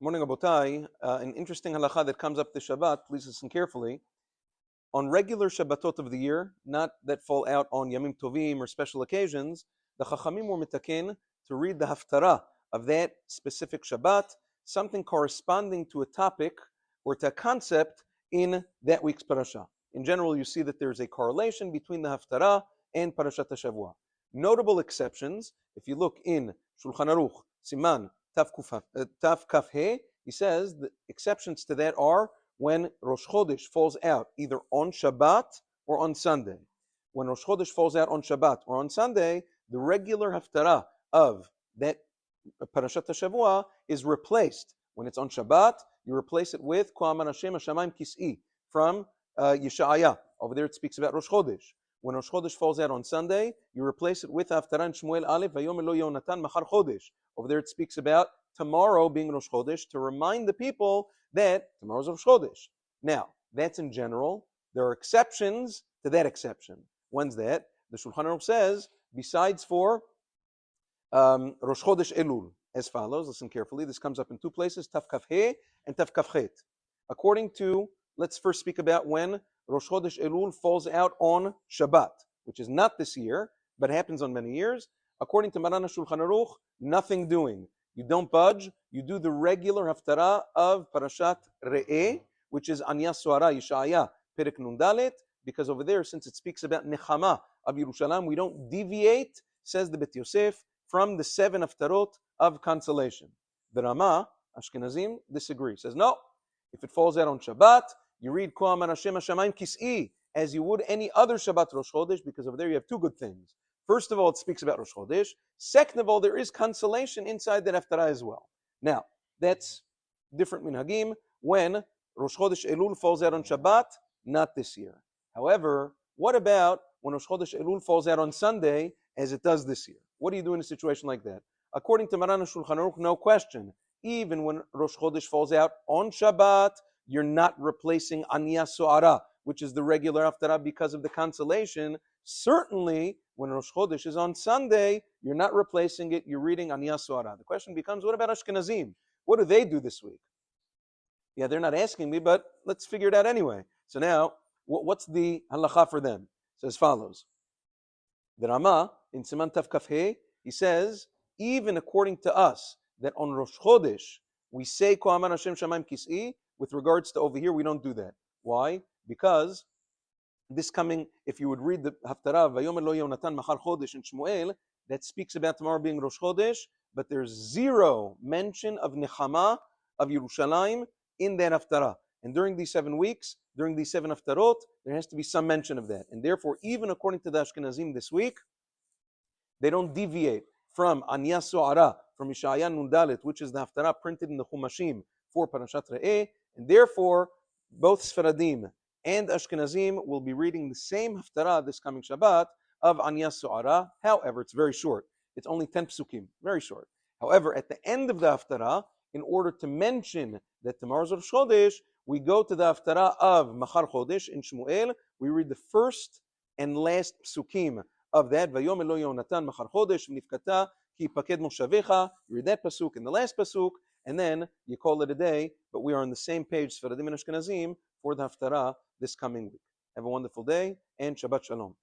Morning, Abotai. An interesting halacha that comes up this Shabbat, please listen carefully. On regular Shabbatot of the year, not that fall out on Yamim Tovim or special occasions, the Chachamim were mitakin to read the Haftarah of that specific Shabbat, something corresponding to a topic or to a concept in that week's parasha. In general, you see that there's a correlation between the Haftarah and Parashat HaShavua. Notable exceptions, if you look in Shulchan Aruch, Siman, Tav Kaf He, he says the exceptions to that are when Rosh Chodesh falls out either on Shabbat or on Sunday. When Rosh Chodesh falls out on Shabbat or on Sunday, the regular Haftarah of that Parashat HaShavua is replaced. When it's on Shabbat, you replace it with Ko'aman Hashem Hashamayim Kis'i from Yesha'ayah. Over there it speaks about Rosh Chodesh. When Rosh Chodesh falls out on Sunday, you replace it with Haftarah in Shmuel Aleph, Vayom Elo Yonatan Machar Chodesh. Over there it speaks about tomorrow being Rosh Chodesh to remind the people that tomorrow's Rosh Chodesh. Now, that's in general. There are exceptions to that exception. When's that? The Shulchan Aruch says, besides for Rosh Chodesh Elul, as follows. Listen carefully. This comes up in two places, Tav Kaf He and Tav Kaf Chet. According to, let's first speak about when Rosh Chodesh Elul falls out on Shabbat, which is not this year, but happens on many years. According to Maran HaShulchan Aruch, nothing doing. You don't budge. You do the regular haftarah of Parashat Re'eh, which is Anya Suara Yeshaya Perek Nun Dalet, because over there, since it speaks about Nechama of Yerushalayim, we don't deviate, says the Bet Yosef, from the 7 haftarot of consolation. The Rama, Ashkenazim, disagrees. Says, no, if it falls out on Shabbat, you read Ko'aman Hashem Hashamayim Kis'i, as you would any other Shabbat Rosh Chodesh, because over there you have two good things. First of all, it speaks about Rosh Chodesh. Second of all, there is consolation inside that haftarah as well. Now, that's different minhagim when Rosh Chodesh Elul falls out on Shabbat, not this year. However, what about when Rosh Chodesh Elul falls out on Sunday, as it does this year? What do you do in a situation like that? According to Maran HaShulchan Aruch, no question. Even when Rosh Chodesh falls out on Shabbat, you're not replacing Anya Su'ara, which is the regular haftarah because of the consolation. Certainly, when Rosh Chodesh is on Sunday, you're not replacing it, you're reading Anya Su'ara. The question becomes, what about Ashkenazim? What do they do this week? Yeah, they're not asking me, but let's figure it out anyway. So now, what's the halacha for them? It's as follows. The Rama, in Siman Tav Kaf He, he says, even according to us, that on Rosh Chodesh, we say Ko'aman Hashem Shamayim Kis'i, with regards to over here, we don't do that. Why? Because this coming, if you would read the Haftarah, Vayom Elo Yonatan Machar Chodesh in Shmuel, that speaks about tomorrow being Rosh Chodesh, but there's zero mention of Nechama, of Yerushalayim, in that Haftarah. And during these 7 weeks, during these 7 Haftarot, there has to be some mention of that. And therefore, even according to the Ashkenazim this week, they don't deviate from Anya Su'ara, from Yeshaya Nun Dalet, which is the Haftarah printed in the Chumashim for Parashat Re'eh, and therefore, both Sfaradim and Ashkenazim will be reading the same Haftarah this coming Shabbat of Anya Su'ara. However, it's very short. It's only 10 psukim, very short. However, at the end of the Haftarah, in order to mention that tomorrow's Rosh Chodesh, we go to the Haftarah of Machar Chodesh in Shmuel. We read the first and last psukim of that. Vayom Elo Yonatan Machar Chodesh Nifkata Ki Paked Moshavecha. You read that pasuk and the last pasuk, and then you call it a day. But we are on the same page, Sfaradim and Ashkenazim, for the Haftarah this coming week. Have a wonderful day and Shabbat Shalom.